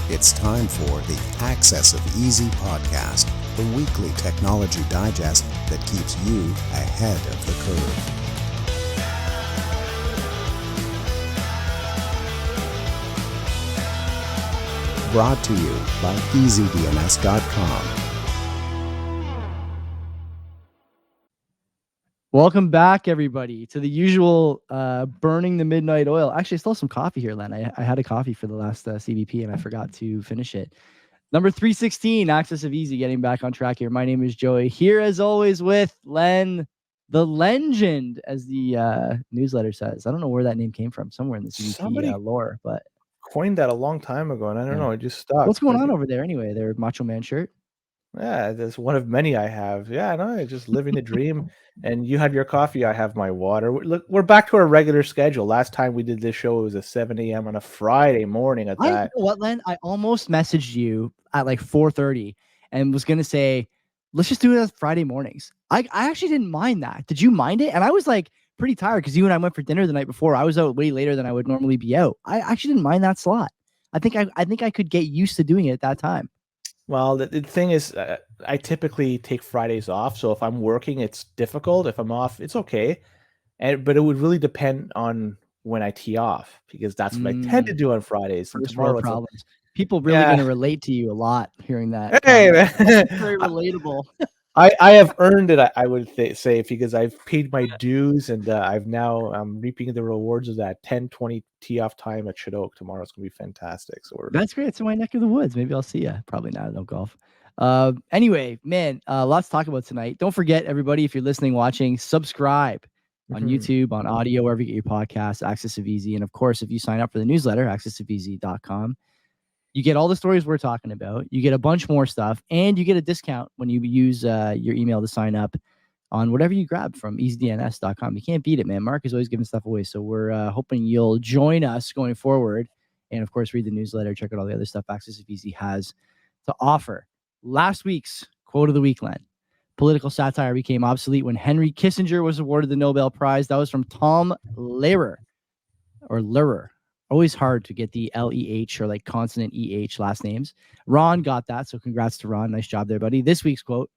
It's time for the Access of Easy podcast, the weekly technology digest that keeps you ahead of the curve. Brought to you by EasyDNS.com. Welcome back, everybody, to the usual burning the midnight oil. Actually, I still have some coffee here, Len. I had a coffee for the last CVP, and I forgot to finish it. Number 316, Access of Easy, getting back on track here. My name is Joey, here as always with Len, the legend, as the newsletter says. I don't know where that name came from, somewhere in the CVP lore, but coined that a long time ago, and I don't know, it just stuck. What's going on over there anyway? Their Macho Man shirt? Yeah, that's one of many I have. Yeah, no, just living the dream. And you have your coffee, I have my water. Look, we're back to our regular schedule. Last time we did this show, it was at 7 a.m. on a Friday morning at that. You know what, Len? I almost messaged you at like 4:30 and was going to say, let's just do it on Friday mornings. I actually didn't mind that. Did you mind it? And I was like pretty tired because you and I went for dinner the night before. I was out way later than I would normally be out. I actually didn't mind that slot. I think I could get used to doing it at that time. Well, the thing is, I typically take Fridays off. So if I'm working, it's difficult. If I'm off, it's okay. But it would really depend on when I tee off, because that's what I tend to do on Fridays. And tomorrow problems. People really going to relate to you a lot hearing that. Hey, very relatable. I have earned it, I would say, because I've paid my dues, and I'm reaping the rewards of that 10-20 tee off time at Chinook. Tomorrow it's going to be fantastic. So that's great. It's in my neck of the woods. Maybe I'll see you. Probably not. No golf. Anyway, man, lots to talk about tonight. Don't forget, everybody, if you're listening, watching, subscribe on YouTube, on audio, wherever you get your podcasts, Access of Easy. And of course, if you sign up for the newsletter, accessofeasy.com, you get all the stories we're talking about. You get a bunch more stuff, and you get a discount when you use your email to sign up on whatever you grab from easydns.com. You can't beat it, man. Mark is always giving stuff away. So we're hoping you'll join us going forward. And of course, read the newsletter, check out all the other stuff Access of Easy has to offer. Last week's quote of the week, Len. Political satire became obsolete when Henry Kissinger was awarded the Nobel Prize. That was from Tom Lehrer, or Lehrer. Always hard to get the L-E-H or like consonant E-H last names. Ron got that, so congrats to Ron. Nice job there, buddy. This week's quote: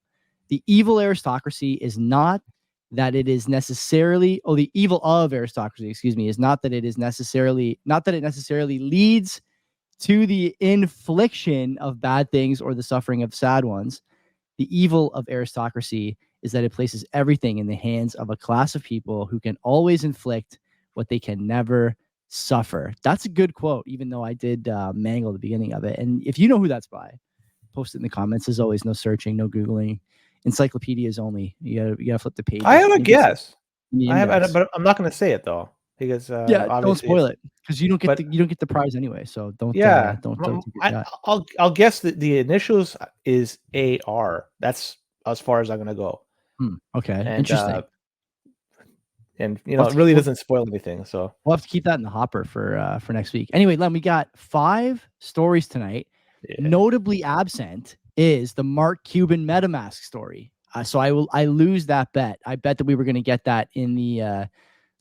the evil aristocracy is not that it is necessarily, the evil of aristocracy, is not that it necessarily leads to the infliction of bad things or the suffering of sad ones. The evil of aristocracy is that it places everything in the hands of a class of people who can always inflict what they can never suffer. That's a good quote, even though I did mangle the beginning of it. And if you know who that's by, post it in the comments. As always, no searching, no Googling. Encyclopedias only. You gotta flip the page. I have a guess. But I'm not going to say it though, because don't spoil it, because you don't get the prize anyway. So don't. I'll guess that the initials is AR. That's as far as I'm going to go. Okay, and, interesting. And it really doesn't spoil anything, so we'll have to keep that in the hopper for next week. Anyway, Len, we got 5 stories tonight. Yeah. Notably absent is the Mark Cuban MetaMask story. So I lose that bet. I bet that we were going to get that in the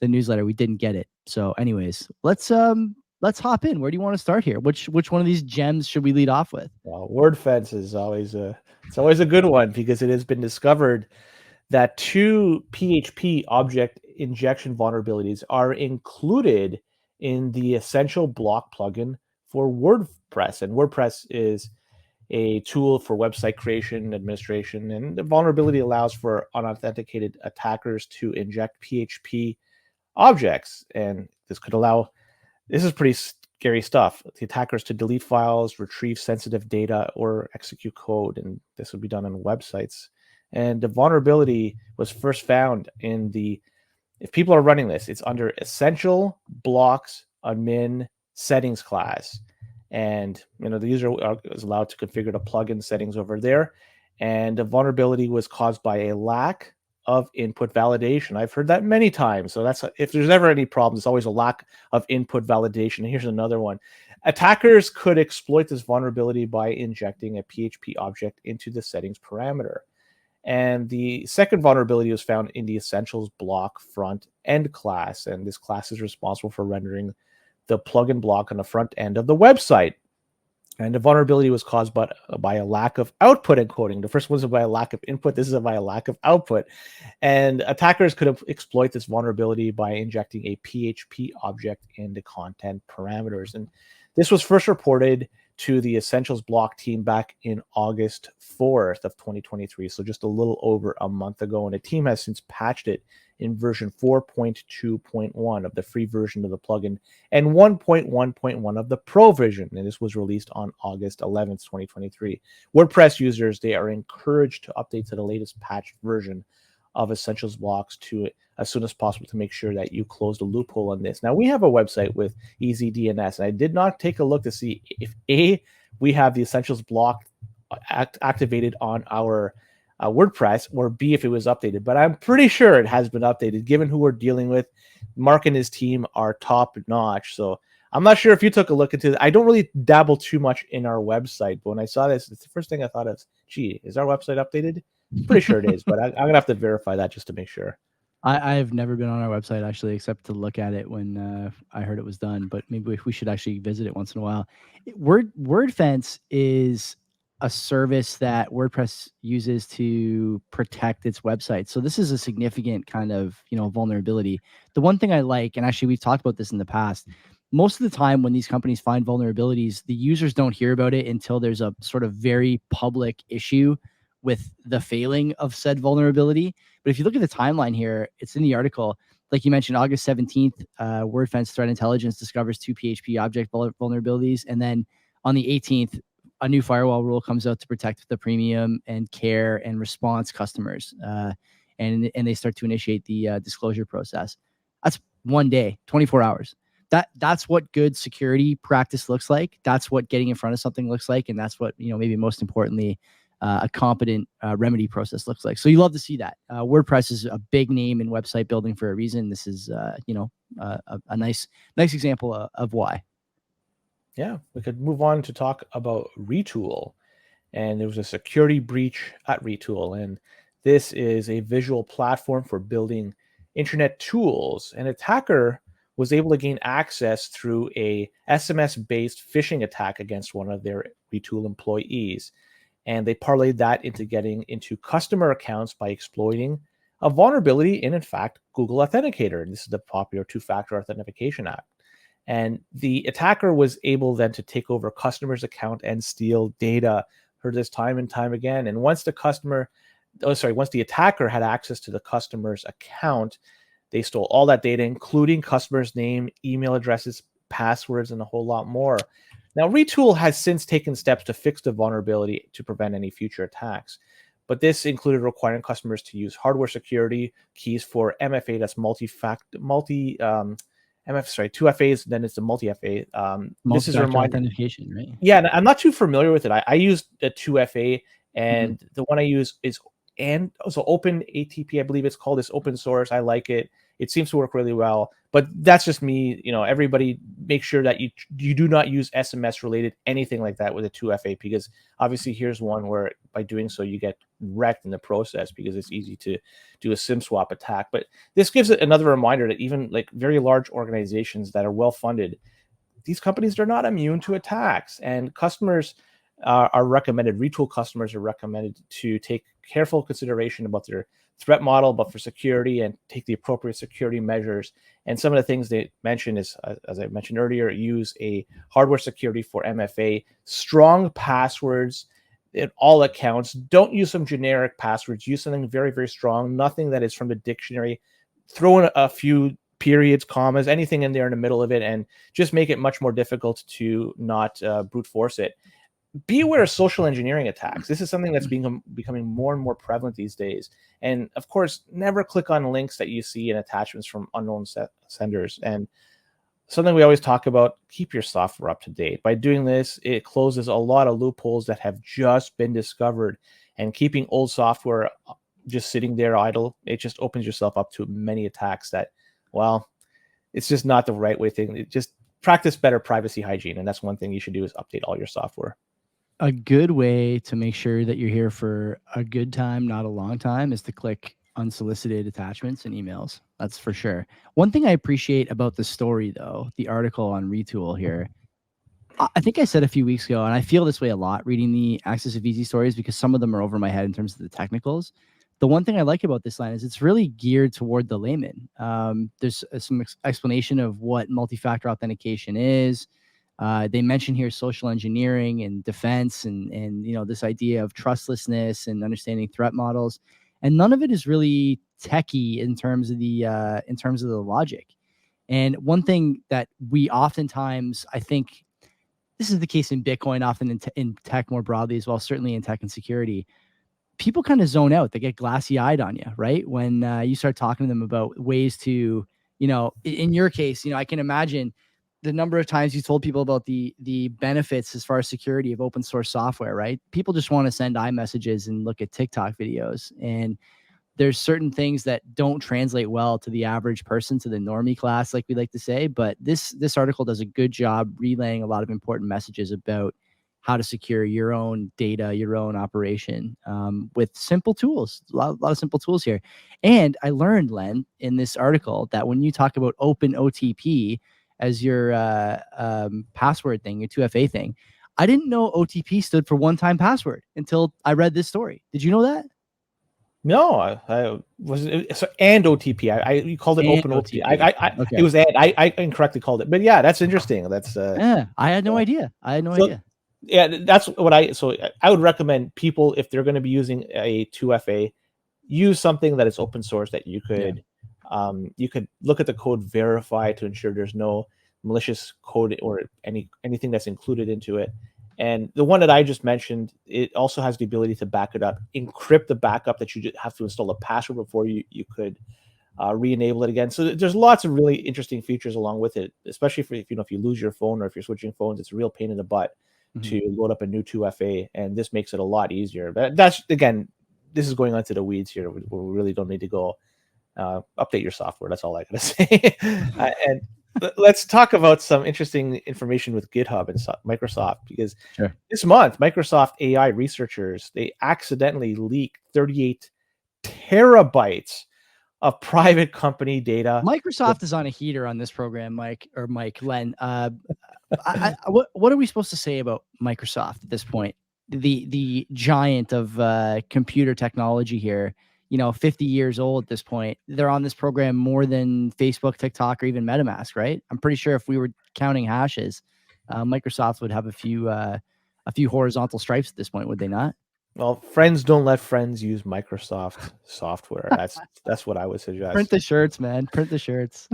newsletter. We didn't get it. So, anyways, let's hop in. Where do you want to start here? Which one of these gems should we lead off with? Well, Wordfence is always a good one, because it has been discovered that 2 PHP object injection vulnerabilities are included in the essential block plugin for WordPress. And WordPress is a tool for website creation and administration. And the vulnerability allows for unauthenticated attackers to inject PHP objects. And this is pretty scary stuff. The attackers to delete files, retrieve sensitive data, or execute code. And this would be done on websites. And the vulnerability was first found if people are running this, it's under Essential Blocks Admin Settings class. And, the user is allowed to configure the plugin settings over there. And the vulnerability was caused by a lack of input validation. I've heard that many times. So if there's ever any problem, it's always a lack of input validation. And here's another one. Attackers could exploit this vulnerability by injecting a PHP object into the settings parameter. And the second vulnerability was found in the Essentials block front end class. And this class is responsible for rendering the plugin block on the front end of the website. And the vulnerability was caused by a lack of output encoding. The first one was by a lack of input. This is by a lack of output. And attackers could exploit this vulnerability by injecting a PHP object into content parameters. And this was first reported to the Essentials block team back in August 4th of 2023. So just a little over a month ago. And the team has since patched it in version 4.2.1 of the free version of the plugin and 1.1.1 of the pro version. And this was released on August 11th, 2023. WordPress users, they are encouraged to update to the latest patched version of Essentials blocks to as soon as possible to make sure that you close the loophole on this. Now, we have a website with easy DNS, and I did not take a look to see if A, we have the Essentials block activated on our WordPress, or B, if it was updated. But I'm pretty sure it has been updated, given who we're dealing with. Mark and his team are top notch. So I'm not sure if you took a look into it. I don't really dabble too much in our website, but when I saw this, it's the first thing I thought of. Gee, is our website updated? Pretty sure it is, but I'm gonna have to verify that just to make sure. I have never been on our website actually, except to look at it when I heard it was done. But maybe we should actually visit it once in a while. Wordfence is a service that WordPress uses to protect its website. So this is a significant kind of vulnerability. The one thing I like, and actually we've talked about this in the past, most of the time when these companies find vulnerabilities, the users don't hear about it until there's a sort of very public issue with the failing of said vulnerability. But if you look at the timeline here, it's in the article. Like you mentioned, August 17th, Wordfence Threat Intelligence discovers 2 PHP object vulnerabilities. And then on the 18th, a new firewall rule comes out to protect the premium and care and response customers. And they start to initiate the disclosure process. That's one day, 24 hours. That's what good security practice looks like. That's what getting in front of something looks like. And that's what, maybe most importantly, a competent remedy process looks like. So you love to see that. WordPress is a big name in website building for a reason. This is, a nice example of why. Yeah, we could move on to talk about Retool. And there was a security breach at Retool. And this is a visual platform for building internet tools. An attacker was able to gain access through a SMS-based phishing attack against one of their Retool employees. And they parlayed that into getting into customer accounts by exploiting a vulnerability in fact, Google Authenticator. This is the popular two-factor authentication app. And the attacker was able then to take over a customer's account and steal data. Heard this time and time again. And once the attacker had access to the customer's account, they stole all that data, including customer's name, email addresses, passwords, and a whole lot more. Now, Retool has since taken steps to fix the vulnerability to prevent any future attacks. But this included requiring customers to use hardware security keys for MFA, that's 2FAs, then it's the multi-FA. This is a reminder. Authentication, right? Yeah, and I'm not too familiar with it. I use the 2FA, and the one I use is Open ATP, I believe it's called. It's open source. I like it. It seems to work really well. But that's just me. Everybody make sure that you do not use SMS related anything like that with a 2FA, because obviously here's one where by doing so you get wrecked in the process because it's easy to do a SIM swap attack. But this gives it another reminder that even like very large organizations that are well funded, these companies, they're not immune to attacks, and customers are recommended. Retool customers are recommended to take careful consideration about their threat model, but for security, and take the appropriate security measures. And some of the things they mention is, as I mentioned earlier, use a hardware security for MFA, strong passwords in all accounts. Don't use some generic passwords. Use something very, very strong, nothing that is from the dictionary. Throw in a few periods, commas, anything in there in the middle of it, and just make it much more difficult to not brute force it. Be aware of social engineering attacks. This is something that's becoming more and more prevalent these days. And of course, never click on links that you see in attachments from unknown senders. And something we always talk about, keep your software up to date. By doing this, it closes a lot of loopholes that have just been discovered. And keeping old software just sitting there idle, it just opens yourself up to many attacks that, well, it's just not the right way thing. Just practice better privacy hygiene. And that's one thing you should do, is update all your software. A good way to make sure that you're here for a good time, not a long time, is to click unsolicited attachments and emails. That's for sure. One thing I appreciate about the story, though, the article on Retool here, I think I said a few weeks ago, and I feel this way a lot reading the Access of Easy stories because some of them are over my head in terms of the technicals. The one thing I like about this line is it's really geared toward the layman. There's some explanation of what multi-factor authentication is. They mention here social engineering and defense, and this idea of trustlessness and understanding threat models, and none of it is really techie in terms of the logic. And one thing that we oftentimes, I think, this is the case in Bitcoin, often in tech more broadly as well, certainly in tech and security. People kind of zone out. They get glassy-eyed on you, right? When you start talking to them about ways to, in your case, I can imagine the number of times you told people about the benefits as far as security of open source software, right? People just want to send iMessages and look at TikTok videos. And there's certain things that don't translate well to the average person, to the normie class, like we like to say. But this article does a good job relaying a lot of important messages about how to secure your own data, your own operation, with simple tools. A lot of simple tools here. And I learned, Len, in this article that when you talk about open OTP as your password thing, your 2FA thing, I didn't know OTP stood for one-time password until I read this story. Did you know that? No, I wasn't. So, and OTP. You called it And open OTP. Okay. It was and I incorrectly called it. But yeah, that's interesting. That's Yeah, I had no idea. so, yeah, that's what I would recommend people, if they're going to be using a 2FA, use something that is open source that you could look at the code, verify to ensure there's no malicious code or anything that's included into it. And the one that I just mentioned, it also has the ability to back it up, encrypt the backup that you just have to install a password before you could re-enable it again. So there's lots of really interesting features along with it, especially if you lose your phone or if you're switching phones. It's a real pain in the butt to load up a new 2FA, and this makes it a lot easier. But that's, again, this is going on to the weeds here. We really don't need to go update your software. That's all I gotta say. And let's talk about some interesting information with GitHub and Microsoft, because this month, Microsoft AI researchers, they accidentally leaked 38 terabytes of private company data. Microsoft is on a heater on this program, Mike, Len. What are we supposed to say about Microsoft at this point? The giant of computer technology here, 50 years old at this point. They're on this program more than Facebook, TikTok, or even MetaMask, right? I'm pretty sure if we were counting hashes, Microsoft would have a few horizontal stripes at this point, would they not? Well, friends don't let friends use Microsoft software. That's what I would suggest. Print the shirts, man. Print the shirts.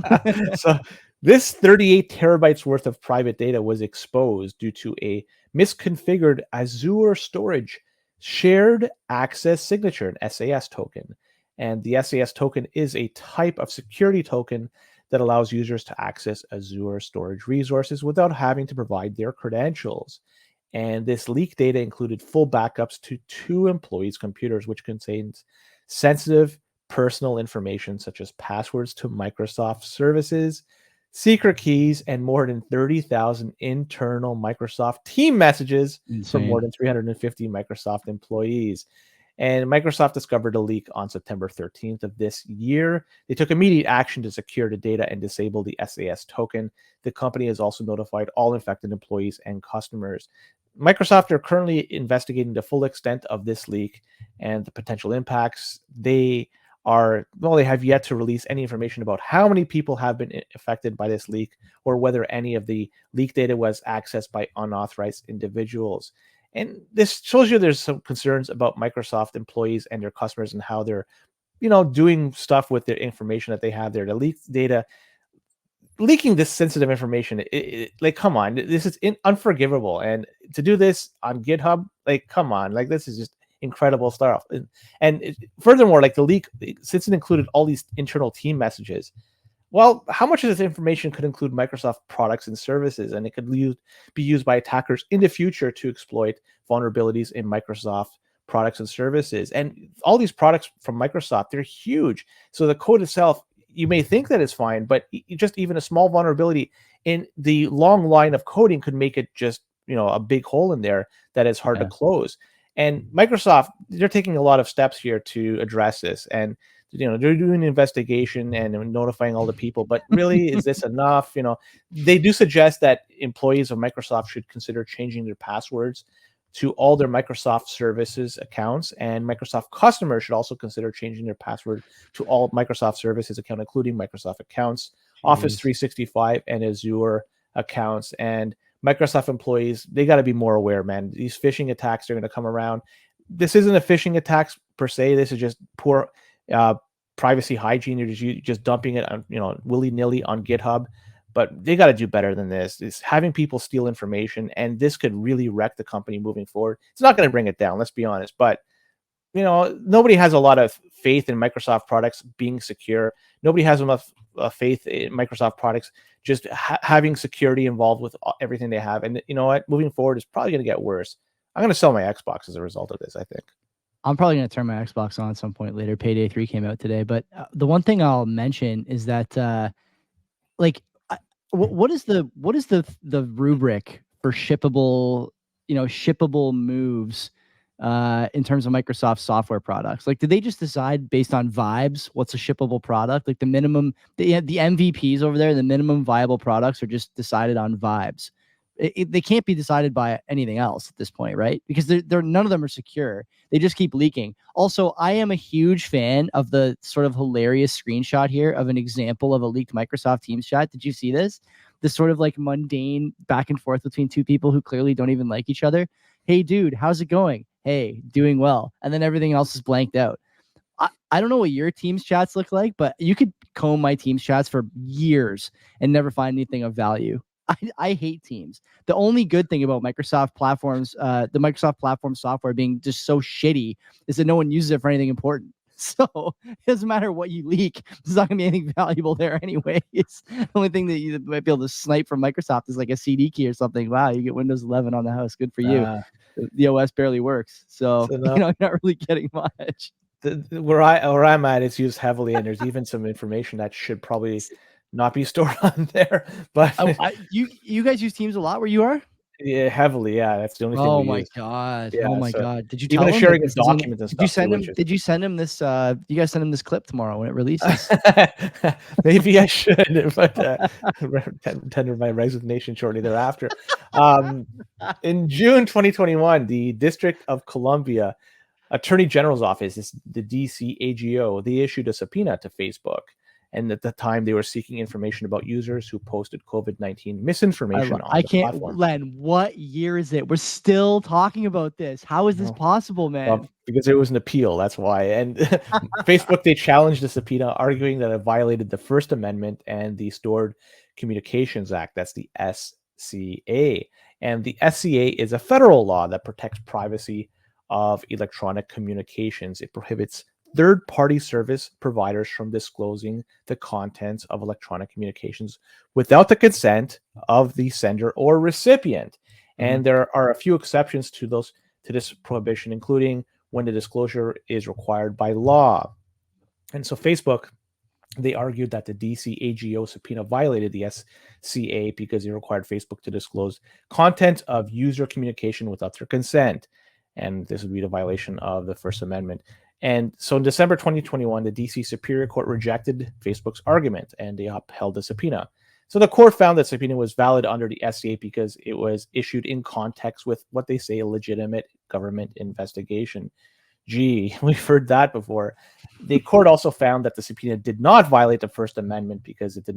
So this 38 terabytes worth of private data was exposed due to a misconfigured Azure storage shared access signature, an SAS token. And the SAS token is a type of security token that allows users to access Azure storage resources without having to provide their credentials. And this leaked data included full backups to 2 employees' computers, which contains sensitive personal information such as passwords to Microsoft services, secret keys, and more than 30,000 internal Microsoft team messages from more than 350 Microsoft employees. And Microsoft discovered a leak on September 13th of this year. They took immediate action to secure the data and disable the SAS token. The company has also notified all infected employees and customers. Microsoft are currently investigating the full extent of this leak and the potential impacts. They have yet to release any information about how many people have been affected by this leak or whether any of the leak data was accessed by unauthorized individuals. And this shows you there's some concerns about Microsoft employees and their customers and how they're, doing stuff with their information that they have there. The leaked data, leaking this sensitive information, like, come on, this is unforgivable. And to do this on GitHub, like, come on, like, this is just incredible stuff. And furthermore, like, the leak, since it included all these internal team messages, well, how much of this information could include Microsoft products and services, and it could be used by attackers in the future to exploit vulnerabilities in Microsoft products and services? And all these products from Microsoft, they're huge. So the code itself, you may think that it's fine, but just even a small vulnerability in the long line of coding could make it just, a big hole in there that is hard to close. And Microsoft, they're taking a lot of steps here to address this. And they're doing an investigation and notifying all the people. But really, is this enough? They do suggest that employees of Microsoft should consider changing their passwords to all their Microsoft services accounts, and Microsoft customers should also consider changing their password to all Microsoft services accounts, including Microsoft accounts, Office 365, and Azure accounts. And Microsoft employees, they got to be more aware, man. These phishing attacks are going to come around. This isn't a phishing attack per se. This is just poor privacy hygiene. You're just dumping it on, willy-nilly on GitHub. But they got to do better than this. It's having people steal information, and this could really wreck the company moving forward. It's not going to bring it down, let's be honest. But nobody has a lot of faith in Microsoft products being secure. Nobody has enough faith in Microsoft products just having security involved with everything they have. And you know what? Moving forward, it's probably going to get worse. I'm going to sell my Xbox as a result of this, I think. I'm probably going to turn my Xbox on at some point later. Payday 3 came out today. But the one thing I'll mention is that, what is the rubric for shippable moves in terms of Microsoft software products? Like, did they just decide based on vibes what's a shippable product? Like the MVPs over there, the minimum viable products are just decided on vibes. They can't be decided by anything else at this point, right? Because they're none of them are secure. They just keep leaking. Also, I am a huge fan of the sort of hilarious screenshot here of an example of a leaked Microsoft Teams chat. Did you see this? This sort of like mundane back and forth between two people who clearly don't even like each other. Hey, dude, how's it going? Hey, doing well. And then everything else is blanked out. I don't know what your Teams chats look like, but you could comb my Teams chats for years and never find anything of value. I hate Teams. The only good thing about Microsoft platforms, the Microsoft platform software being just so shitty, is that no one uses it for anything important. So it doesn't matter what you leak. There's not going to be anything valuable there anyway. It's the only thing that you might be able to snipe from Microsoft is like a CD key or something. Wow, you get Windows 11 on the house. Good for you. The OS barely works. So you're not really getting much. Where I'm at, it's used heavily, and there's even some information that should probably not be stored on there. But you guys use Teams a lot where you are? Yeah, heavily. Yeah, that's the only thing. Oh my god! Yeah, oh my god! Did you tell even him sharing of documents and stuff? Did you send him this? You guys send him this clip tomorrow when it releases? Maybe I should, but tender my resignation shortly thereafter. In June 2021, the District of Columbia Attorney General's Office, the DCAGO, they issued a subpoena to Facebook. And at the time, they were seeking information about users who posted COVID-19 misinformation on the platform. Len, what year is it? We're still talking about this. How is this possible, man? Well, because it was an appeal, that's why. And Facebook, they challenged the subpoena, arguing that it violated the First Amendment and the Stored Communications Act. That's the SCA. And the SCA is a federal law that protects privacy of electronic communications. It prohibits third-party service providers from disclosing the contents of electronic communications without the consent of the sender or recipient. And there are a few exceptions to this prohibition, including when the disclosure is required by law. And so Facebook, they argued that the DCAGO subpoena violated the SCA because it required Facebook to disclose content of user communication without their consent. And this would be the violation of the First Amendment. And so in December 2021, the DC Superior Court rejected Facebook's argument and they upheld the subpoena. So the court found that subpoena was valid under the SCA because it was issued in context with what they say a legitimate government investigation. Gee, we've heard that before. The court also found that the subpoena did not violate the First Amendment because it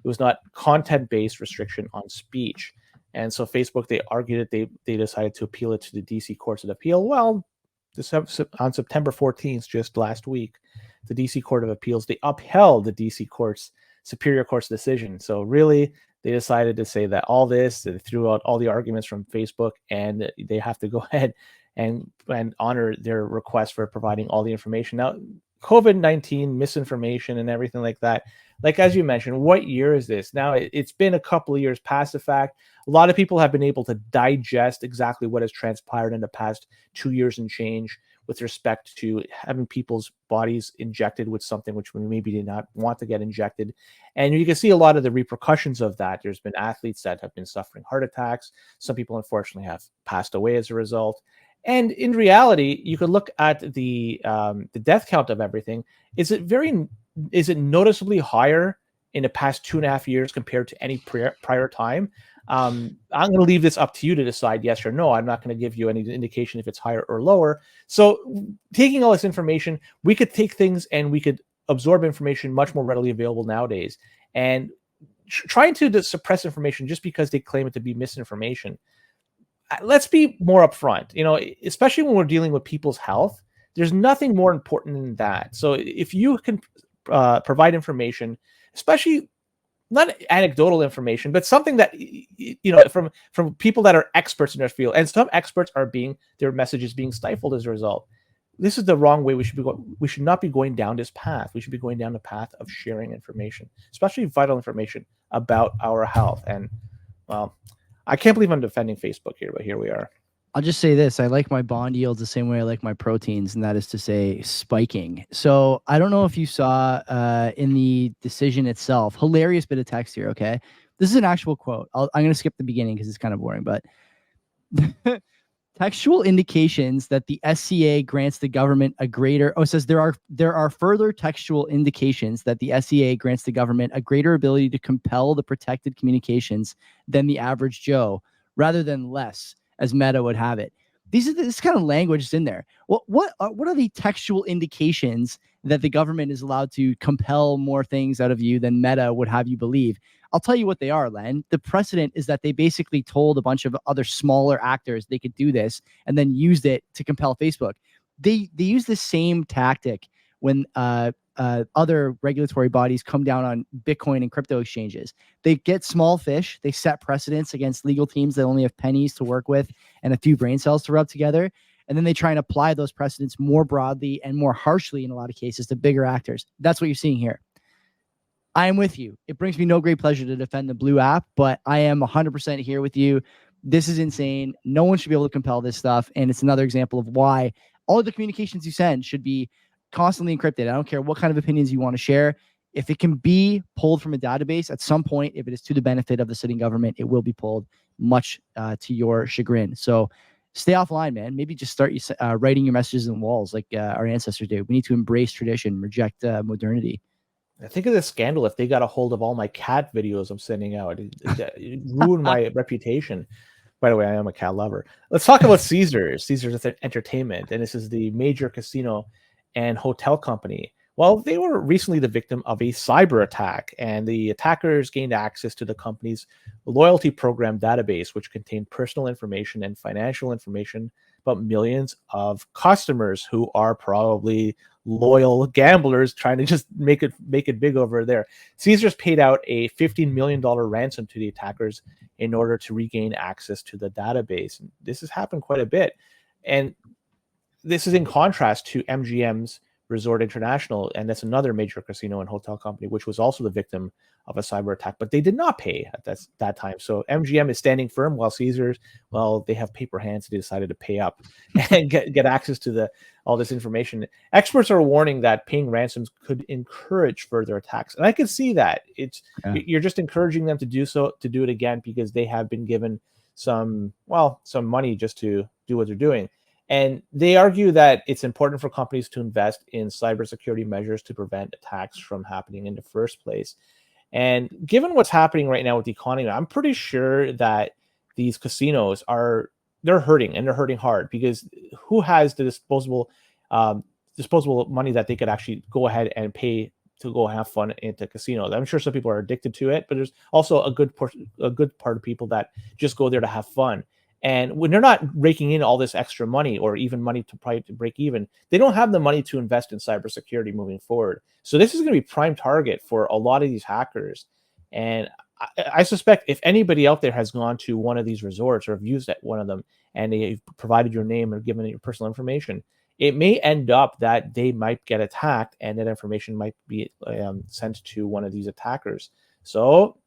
was not content-based restriction on speech. And so Facebook, they argued that they decided to appeal it to the DC Courts of Appeal. Well, on September 14th, just last week, the DC Court of Appeals, they upheld the DC Superior Court's decision. So really, they decided to say that all this, they threw out all the arguments from Facebook, and they have to go ahead and honor their request for providing all the information. Now, COVID-19 misinformation and everything like that, like as you mentioned, what year is this? Now, it's been a couple of years past the fact. A lot of people have been able to digest exactly what has transpired in the past 2 years and change with respect to having people's bodies injected with something which we maybe did not want to get injected. And you can see a lot of the repercussions of that. There's been athletes that have been suffering heart attacks. Some people, unfortunately, have passed away as a result. And in reality, you could look at the death count of everything. Is it noticeably higher in the past 2.5 years compared to any prior time? I'm going to leave this up to you to decide yes or no. I'm not going to give you any indication if it's higher or lower. So taking all this information, we could take things and we could absorb information much more readily available nowadays. And trying to suppress information just because they claim it to be misinformation, let's be more upfront, especially when we're dealing with people's health. There's nothing more important than that. So if you can provide information, especially not anecdotal information, but something that, from people that are experts in their field, and some experts their message is being stifled as a result. This is the wrong way we should be going. We should not be going down this path. We should be going down the path of sharing information, especially vital information about our health. And, well, I can't believe I'm defending Facebook here, but here we are. I'll just say this. I like my bond yields the same way I like my proteins, and that is to say spiking. So I don't know if you saw in the decision itself, hilarious bit of text here, okay? This is an actual quote. I'm going to skip the beginning because it's kind of boring, but textual indications that the SCA grants the government a greater, it says there are further textual indications that the SCA grants the government a greater ability to compel the protected communications than the average Joe, rather than less, as Meta would have it. This kind of language is in there. What are the textual indications that the government is allowed to compel more things out of you than Meta would have you believe? I'll tell you what they are, Len. The precedent is that they basically told a bunch of other smaller actors they could do this and then used it to compel Facebook. They use the same tactic when other regulatory bodies come down on Bitcoin and crypto exchanges. They get small fish. They set precedents against legal teams that only have pennies to work with and a few brain cells to rub together. And then they try and apply those precedents more broadly and more harshly in a lot of cases to bigger actors. That's what you're seeing here. I am with you. It brings me no great pleasure to defend the Blue app, but I am 100% here with you. This is insane. No one should be able to compel this stuff. And it's another example of why all of the communications you send should be constantly encrypted. I don't care what kind of opinions you want to share. If it can be pulled from a database at some point, if it is to the benefit of the sitting government, it will be pulled, much to your chagrin. So stay offline, man. Maybe just start writing your messages in walls like our ancestors did. We need to embrace tradition, reject modernity. I think of the scandal if they got a hold of all my cat videos I'm sending out. It ruined my reputation. By the way, I am a cat lover. Let's talk about Caesars. Caesars Entertainment, and this is the major casino and hotel company. Well, they were recently the victim of a cyber attack, and the attackers gained access to the company's loyalty program database, which contained personal information and financial information about millions of customers who are probably loyal gamblers trying to just make it big over there. Caesars paid out a $15 million ransom to the attackers in order to regain access to the database. And this has happened quite a bit. And this is in contrast to MGM's Resort International, and that's another major casino and hotel company, which was also the victim of a cyber attack, but they did not pay at that time. So MGM is standing firm, while Caesars, well, they have paper hands. They decided to pay up and get access to all this information. Experts are warning that paying ransoms could encourage further attacks, and I can see that. You're just encouraging them to do it again because they have been given some money just to do what they're doing. And they argue that it's important for companies to invest in cybersecurity measures to prevent attacks from happening in the first place. And given what's happening right now with the economy, I'm pretty sure that these casinos they're hurting, and they're hurting hard, because who has the disposable money that they could actually go ahead and pay to go have fun into casinos? I'm sure some people are addicted to it, but there's also a good part of people that just go there to have fun. And when they're not raking in all this extra money, or even money to break even, they don't have the money to invest in cybersecurity moving forward. So this is going to be prime target for a lot of these hackers. And I suspect if anybody out there has gone to one of these resorts or have used at one of them, and they've provided your name or given it your personal information, it may end up that they might get attacked, and that information might be sent to one of these attackers. So,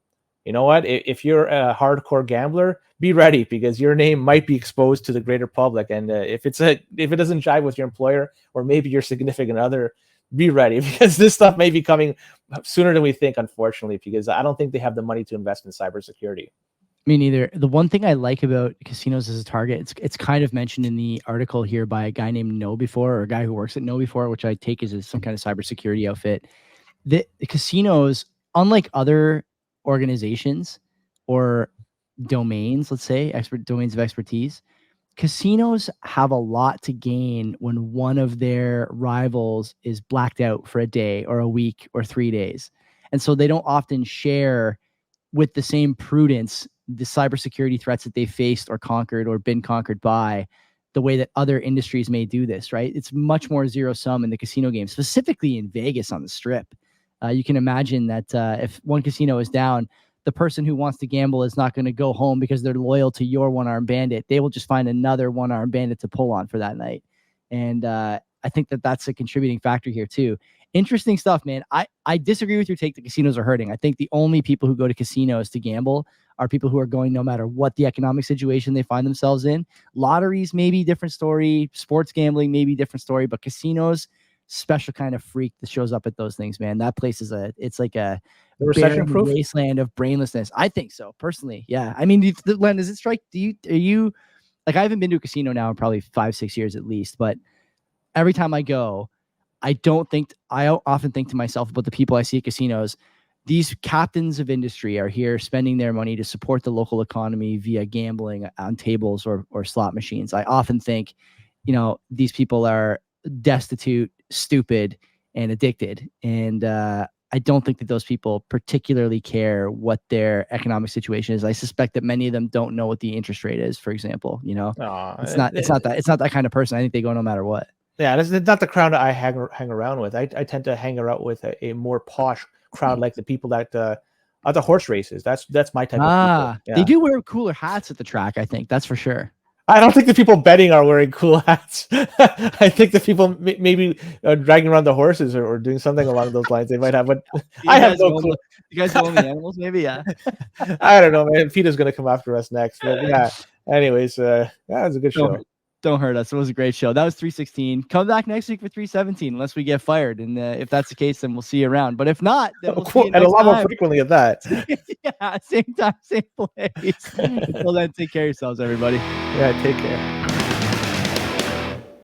you know what? If you're a hardcore gambler, be ready, because your name might be exposed to the greater public. And if it doesn't jive with your employer or maybe your significant other, be ready, because this stuff may be coming sooner than we think, unfortunately, because I don't think they have the money to invest in cybersecurity. Me neither. The one thing I like about casinos as a target, it's kind of mentioned in the article here by a guy named KnowBe4, or a guy who works at KnowBe4, which I take as some kind of cybersecurity outfit. The casinos, unlike other organizations or domains, let's say domains of expertise, casinos have a lot to gain when one of their rivals is blacked out for a day or a week or 3 days. And so they don't often share with the same prudence the cybersecurity threats that they faced or conquered or been conquered by, the way that other industries may do this, right? It's much more zero sum in the casino game, specifically in Vegas on the Strip. You can imagine that if one casino is down, the person who wants to gamble is not going to go home because they're loyal to your one-armed bandit. They will just find another one-armed bandit to pull on for that night. And I think that that's a contributing factor here too. Interesting stuff, man. I disagree with your take that casinos are hurting. I think the only people who go to casinos to gamble are people who are going no matter what the economic situation they find themselves in. Lotteries, maybe different story. Sports gambling, maybe different story. But casinos, special kind of freak that shows up at those things, man. That place is it's like a recession-proof wasteland of brainlessness. I think so, personally. Yeah. I mean, Len, does it strike? Are you like, I haven't been to a casino now in probably 5-6 years at least, but every time I go, I often think to myself about the people I see at casinos. These captains of industry are here spending their money to support the local economy via gambling on tables or slot machines. I often think, these people are destitute, stupid, and addicted. And I don't think that those people particularly care what their economic situation is. I suspect that many of them don't know what the interest rate is, for example. It's not that kind of person. I think they go no matter what. Yeah, that's not the crowd I hang around with. I tend to hang around with a more posh crowd, like the people that at the horse races. That's my type of people. Yeah. They do wear cooler hats at the track, I think. That's for sure. I don't think the people betting are wearing cool hats. I think the people maybe dragging around the horses or doing something along those lines. They might have, but I have no clue. You guys own the animals, maybe? Yeah. I don't know, man. Peter's going to come after us next. But yeah, anyways, that was a good show. Don't hurt us. It was a great show. That was 316. Come back next week for 317, unless we get fired. And if that's the case, then we'll see you around. But if not, then we'll see you next and a lot time. more frequently at that. Yeah, same time, same place. Until then, take care of yourselves, everybody. Yeah, take care.